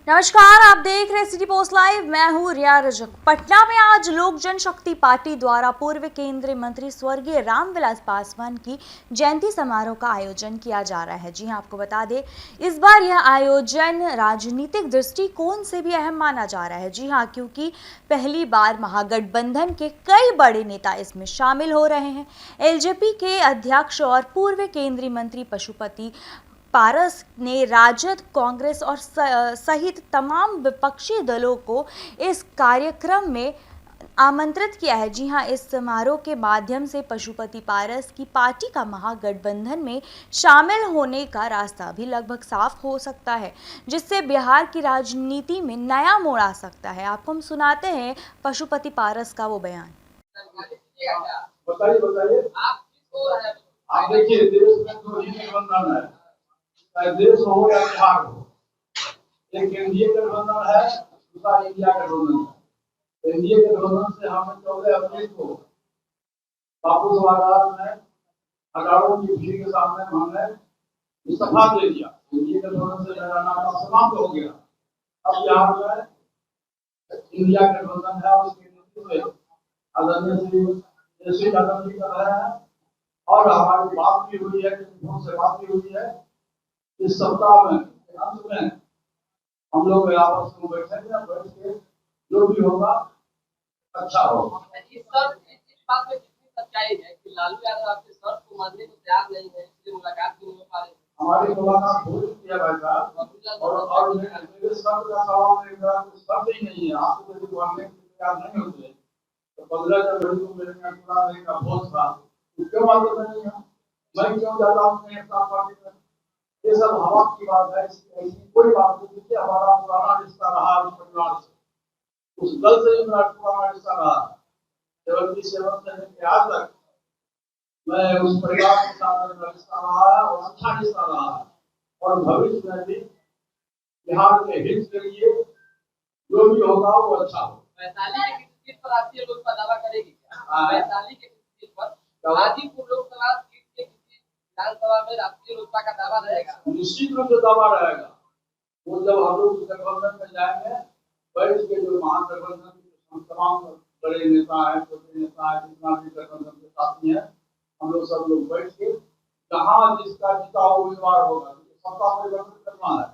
नमस्कार, आप देख रहे सिटी पोस्ट लाइव। मैं हूँ रिया रजक। पटना में आज लोक जनशक्ति पार्टी द्वारा पूर्व केंद्रीय मंत्री स्वर्गीय रामविलास पासवान की जयंती समारोह का आयोजन किया जा रहा है। जी हां, आपको बता दें, इस बार यह आयोजन राजनीतिक दृष्टिकोण से भी अहम माना जा रहा है। जी हां, क्योंकि पहली बार महागठबंधन के कई बड़े नेता इसमें शामिल हो रहे हैं। एलजेपी के अध्यक्ष और पूर्व केंद्रीय मंत्री पशुपति पारस ने राजद, कांग्रेस और सहित तमाम विपक्षी दलों को इस कार्यक्रम में आमंत्रित किया है। जी हां, इस समारोह के माध्यम से पशुपति पारस की पार्टी का महागठबंधन में शामिल होने का रास्ता भी लगभग साफ हो सकता है, जिससे बिहार की राजनीति में नया मोड़ आ सकता है। आपको हम सुनाते हैं पशुपति पारस का वो बयान। बताइए बताइए। आप देखिए, देश में दो ही गठबंधन है, चाहे देश हो या बिहार हो। एक एनडीए गठबंधन है, दूसरा इंडिया गठबंधन है। एनडीए गठबंधन से हमने 14 अप्रैल को बापू सभागार में हजारों की भीड़ के सामने हमने इस्तीफा दे दिया। एनडीए गठबंधन से मेरा नाता समाप्त हो गया। अब बिहार में इंडिया गठबंधन है और उसके नेतृत्व में आदरणीय श्री यादव जी कर रहे हैं। और हमारी बात भी हुई है, से बात भी हुई है। इस सप्ताह में अंत में हम लोग आपस में बैठेंगे, बैठ के जो भी होगा अच्छा होगा। इस बात में कितनी सच्चाई है कि लालू यादव आपके शर्त को मानने को तैयार नहीं है, इसलिए मुलाकात भी नहीं हो पा रही? हमारी मुलाकात हो चुकी है भाई साहब, और मेरे शर्त का सवाल शर्त ही नहीं है। आपको यदि मानने को तैयार नहीं होते तो 15 जनवरी को मेरे में पूरा रहने का भोज था, क्यों मालूम नहीं है? मैं क्यों जाता हूँ पार्टी में? ये सब हवा की बात है, ऐसी कोई बात नहीं। देखिए, हमारा पुराना रिश्ता रहा उस परिवार से, उस दल से ही मेरा पुराना रिश्ता रहा। 77 से लेकर आज तक मैं उस परिवार के साथ मेरा रिश्ता रहा है और अच्छा रिश्ता रहा है। और भविष्य में भी बिहार के हित के लिए जो भी होगा वो अच्छा हो। वैशाली के सीट पर राष्ट्रीय लोकसभा दावा करेगी क्या? वैशाली के सीट पर हाजीपुर लोकसभा सीट के विधानसभा में राष्ट्रीय लोकसभा का दावा रहेगा? निश्चित रूप से दावा रहेगा। वो जब हम लोग गठबंधन में जाएंगे, बैठ के जो महागठबंधन के तमाम बड़े नेता है, छोटे नेता है, जितना भी गठबंधन के साथी है, हम लोग सब लोग बैठ के जहाँ जिसका जिताऊ उम्मीदवार होगा, सत्ता परिवर्तन करना है,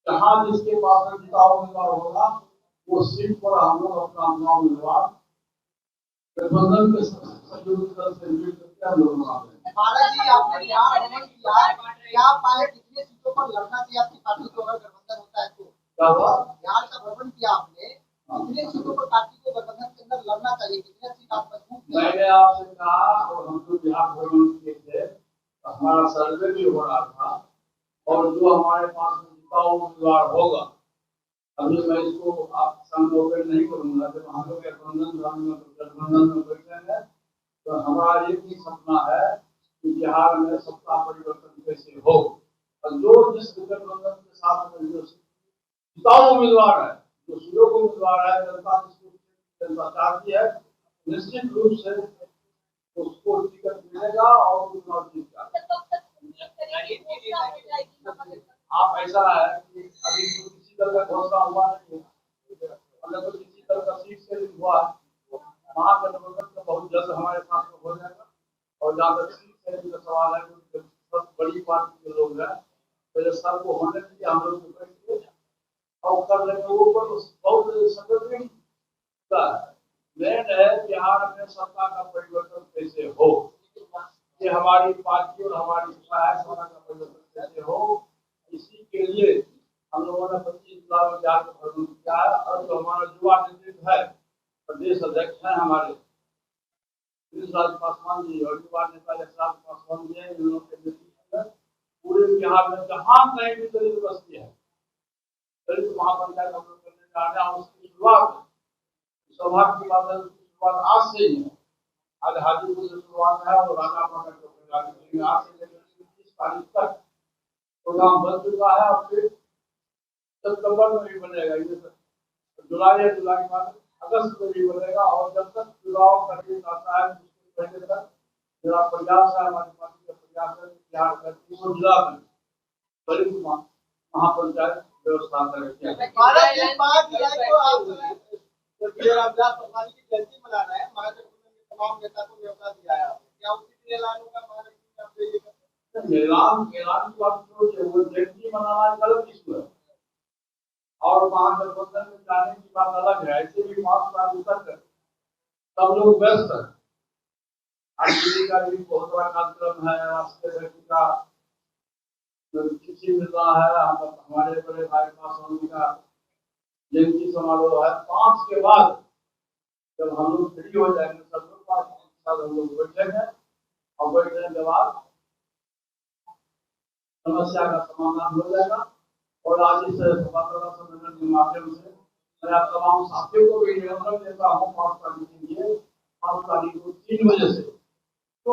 जहाँ जिसके पास में जिताऊ उम्मीदवार होगा वो सीट पर हम लोग अपना उम्मीदवार गठबंधन के सहयोगी दल से मिल करके हम लोग बना देंगे। भारत जी, आपने बिहार भ्रमण किया, क्या पाए कितने सीटों पर लड़ना चाहिए आपकी पार्टी को अगर गठबंधन होता है तो? क्या हुआ? बिहार का भ्रमण किया आपने, कितने सीटों पर पार्टी को गठबंधन के अंदर लड़ना चाहिए, कितने सीट आप मजबूत? मैंने आपसे कहा, और हम लोग बिहार भ्रमण किए थे, हमारा सर्वे भी हो रहा था, और जो हमारे पास में जिताऊ उम्मीदवार होगा, अभी मैं इसको आप संबोधन नहीं करूंगा। जब हम लोग गठबंधन में बैठेंगे तो हमारा एक ही सपना है कि बिहार में सत्ता परिवर्तन कैसे हो, और जो जिस गठबंधन के साथ में जो जिताऊ उम्मीदवार है, जो सुयोग उम्मीदवार है, जनता चाहती है, निश्चित रूप से उसको टिकट मिलेगा और चुनाव जीत जाएगा। आप ऐसा है कि अभी किसी तरह का घोषणा हुआ नहीं है, अगर तो किसी तरह का सीट से हुआ है, महागठबंधन तो बहुत जल्द हमारे पास में हो जाएगा। और जहाँ तक सीट से का सवाल है, सब बड़ी पार्टी के लोग हैं, पहले सबको होने के लिए हम लोग और कर लेंगे। वो बहुत सफल नहीं है। मेन है बिहार में सत्ता का परिवर्तन कैसे हो, ये हमारी पार्टी और हमारी इच्छा है, सत्ता का परिवर्तन कैसे हो। इसी के लिए हम लोगों ने 25 लाख बिहार का भ्रमण किया है। और जो हमारा युवा नेतृत्व है, प्रदेश अध्यक्ष है हमारे राज पासवान जी, और युवा नेता राज पासवान जी, इन लोगों के नेतृत्व में पूरे बिहार में जहाँ कहीं भी दलित बस्ती है, दलित महापंचायत हम लोग करने जा रहे हैं। उसकी शुरुआत सौभाग्य की बात है, उसकी शुरुआत आज से ही है। आज हाजीपुर से शुरुआत है और राजापाटा आज से लेकर 30 तारीख तक प्रोग्राम बन चुका है। और फिर सितंबर में भी बनेगा, ये जुलाई या जुलाई के बाद अगस्त में भी बनेगा। और जब तक चुनाव का दिन आता है उसके पहले तक मेरा प्रयास है, हमारी पार्टी का प्रयास है, बिहार का 300 जिला में दलित महापंचायत व्यवस्था करके भारत के 5 जुलाई को आप रामविलास पासवान की जयंती मना रहे हैं। महागठबंधन के तमाम नेता को न्योता दिया है आपने, क्या उसी दिन ऐलान होगा महागठबंधन? ऐलान की बात करो, वो जयंती मनाना एक अलग इशू है और महागठबंधन में जाने की बात अलग है। ऐसे भी 5 साल तक सब लोग व्यस्त हैं। आज दिल्ली का भी बहुत बड़ा कार्यक्रम है, राष्ट्रीय अध्यक्ष का चिट्ठी मिल रहा है, हमारे बड़े भाई पासवान का जयंती समारोह है। 5 के बाद जब हम लोग फ्री हो जाएंगे सब लोग, 5 साल हम लोग बैठेंगे और बैठने के बाद समस्या का समाधान हो जाएगा। और आज इस संवाददाता सम्मेलन के माध्यम से मैं आप तमाम साथियों को भी निमंत्रण देता हूँ 5 तारीख के लिए। 5 तारीख को 3 बजे से 2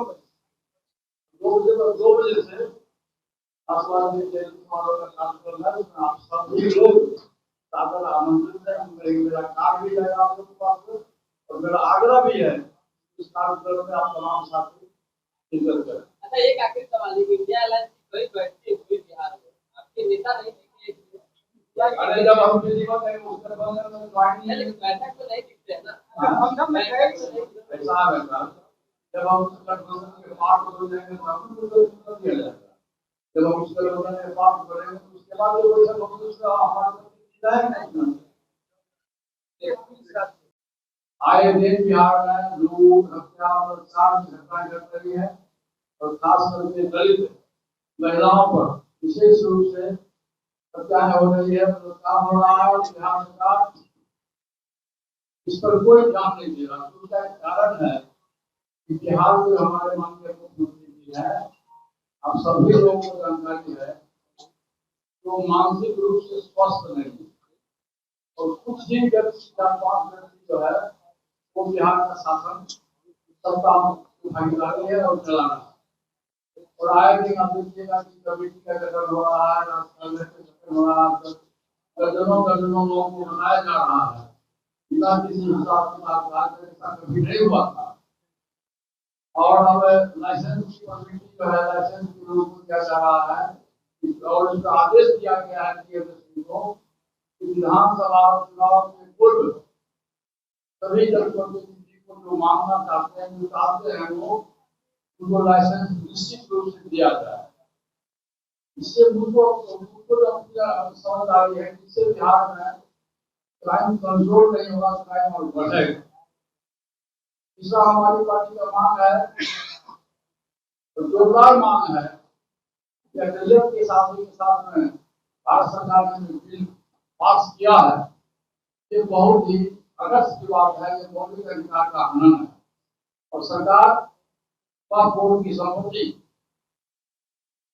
बजे से पासवान जी जयंती समारोह का कार्यक्रम है, उसमें आप सभी लोग सादर आमंत्रित हैं। मेरा कार्ड भी जाएगा आप लोगों के पास और मेरा आग्रह भी है इस कार्यक्रम में आप तमाम साथी शिरकत करें। अच्छा, एक आखिरी सवाल है, इंडिया अलायंस की कई बैठकें हुई बिहार में, आपके नेता नहीं दिखे? अरे जब हम दिल्ली में गए उस गठबंधन में ज्वाइन नहीं, लेकिन बैठक तो नहीं दिखते हैं ना। ऐसा है जब हम उस गठबंधन के पार्ट हो जाएंगे तो हम तो दिया जाएगा। जब हम उस गठबंधन के पार्ट करेंगे तो उसके बाद जो वैसा लोग उसका हमारे आए दिन बिहार में लूट हत्या और घटनाएं घट रही है और खास करके दलित महिलाओं पर विशेष रूप से हत्याएं हो रही है, काम हो रहा है और बिहार सरकार इस पर कोई ध्यान नहीं दे रहा। तो उसका एक कारण है कि बिहार में हमारे माननीय मुख्यमंत्री जी है, आप सभी लोगों को जानकारी है, तो मानसिक रूप से स्वस्थ नहीं है और कुछ ही व्यक्ति 4-5 व्यक्ति जो है वो बिहार का शासन सत्ता भागीदारी है और चला रहा है। और आए दिन आप देखिएगा कि कमेटी का गठन हो रहा है, राष्ट्रीय का गठन हो रहा है, दर्जनों लोगों को बनाया जा रहा है बिना किसी हिसाब किताब ऐसा कभी नहीं हुआ था। और अब लाइसेंस की कमेटी जो है, लाइसेंस के रूप में किया जा रहा है और इसका आदेश दिया गया है को विधानसभा चुनाव के पूर्व सभी जनप्रतिनिधि को जो मांगना चाहते हैं, जो चाहते हैं वो उनको लाइसेंस निश्चित रूप से दिया जाए। इससे मुझको अपनी समझदारी है, जिससे बिहार में क्राइम कंट्रोल नहीं होगा, क्राइम और बढ़ेगा। तीसरा हमारी पार्टी का मांग है, जोरदार मांग है के साथ में भारत सरकार ने बिल पास किया है, ये बहुत ही अगस्त की बात है, ये मौलिक अधिकार का हनन है और सरकार कोर्ट की सम्मति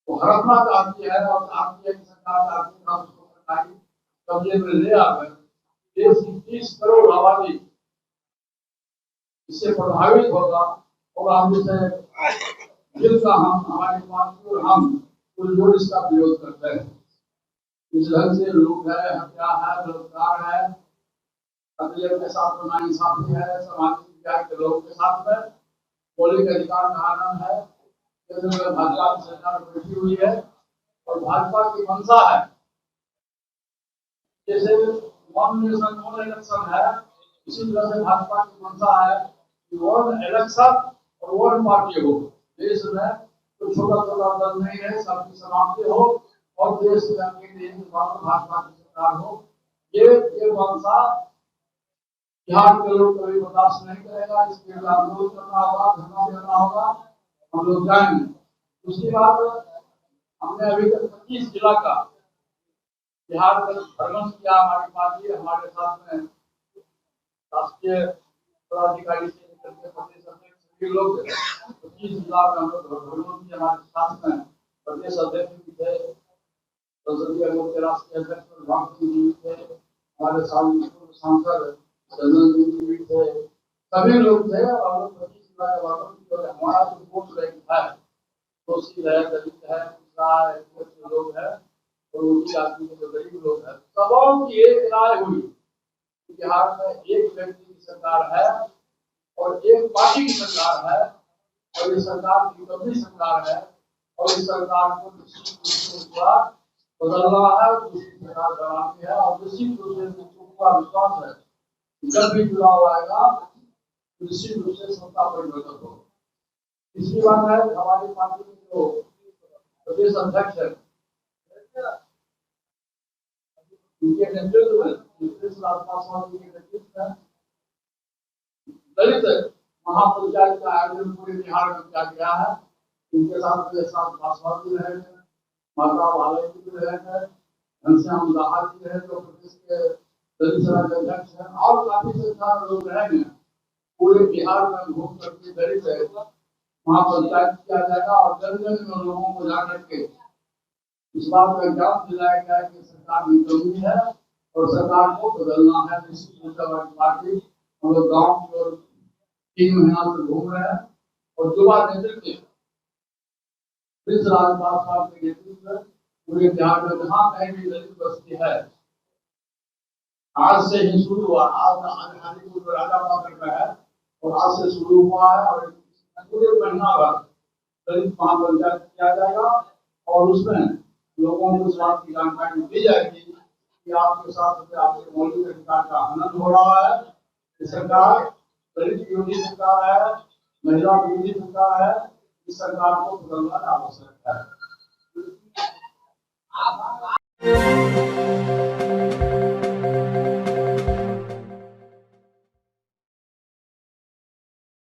को हड़पना चाहती है और चाहती है कि सरकार चाहती है उसको सरकारी कब्जे में ले आकर देश की 30 करोड़ आबादी इससे प्रभावित होगा और हम इसे बिल का हमारी पार्टी और हम जोड़ इसका विरोध करते हैं। इस ढंग से लूट है, हत्या है, बलात्कार है, अकलियत के साथ नाइंसाफी है, सामाजिक न्याय के लोगों के साथ में मौलिक अधिकार का हनन है। केंद्र में भाजपा की सरकार बैठी हुई है और भाजपा की मंशा है जैसे वन नेशन वन इलेक्शन है, इसी तरह से भाजपा की मंशा है कि वन इलेक्शन और वन पार्टी हो। देश में तो छोटा दल नहीं है, सबकी समाप्ति हो और देश के भाजपा की सरकार हो। ये मंशा बिहार के लोग कभी बर्दाश्त नहीं करेगा। इसके लिए आंदोलन करना होगा, धरना देना होगा, हम लोग जाएंगे। दूसरी बात, हमने अभी तक 25 जिला का बिहार में भ्रमण किया। हमारी पार्टी हमारे साथ में राष्ट्रीय पदाधिकारी से लेकर के प्रदेश अध्यक्ष सभी लोग 25 जिला में हम लोग भ्रमण किया। हमारे साथ में प्रदेश अध्यक्ष भी थे, संसदीय आयोग के राष्ट्रीय अध्यक्ष भाग सिंह जी थे, हमारे सांसद चंदन जी भी थे, सभी लोग थे और 25 जिला के वालों की हमारा जो वोट बैंक है, दोषी है, दलित है, पिछड़ा है, लोग है और उनकी आदमी के जो गरीब लोग हैं, सबों की एक राय हुई कि बिहार में एक व्यक्ति की सरकार है और एक पार्टी की सरकार है और ये सरकार की कभी सरकार है और इस सरकार को बदलना है, दूसरी सरकार बनानी है और निश्चित रूप से मुझको पूरा विश्वास है जब भी चुनाव आएगा निश्चित रूप से सत्ता परिवर्तन होगा। तीसरी बात है हमारी पार्टी के जो प्रदेश अध्यक्ष है उनके नेतृत्व में पासवान जी के नेतृत्व में दलित महापंचायत का आयोजन पूरे बिहार में किया गया है। इनके साथ मेरे साथ पासवान जी रहे हैं, माता भाले जी रहे हैं, घनश्याम दाहा जी रहे जो प्रदेश के दलित सभा के अध्यक्ष हैं और काफी संख्या में लोग रहेंगे। पूरे बिहार में घूम करके दलित महापंचायत किया जाएगा और जन जन में लोगों को जाकर के इस बात का ज्ञान दिलाया गया कि सरकार की कमी है और सरकार को बदलना है। निश्चित रूप से हमारी पार्टी हम लोग गाँव की ओर 3 महीना से घूम रहे हैं और युवा नेतृत्व राजपाल साहब के नेतृत्व में पूरे बिहार में जहाँ कहीं भी दलित बस्ती है आज से ही शुरू हुआ। आज हाजीपुर राजा पाकर का है और आज से शुरू हुआ है और पूरे महीना भर दलित महापंचायत किया जाएगा और उसमें लोगों को इस बात की जानकारी दी जाएगी कि आपके साथ आपके मौलिक अधिकार का हनन हो रहा है। सरकार दलित विरोधी सरकार है, महिला विरोधी सरकार है। इस सरकार को बदलना आवश्यक है।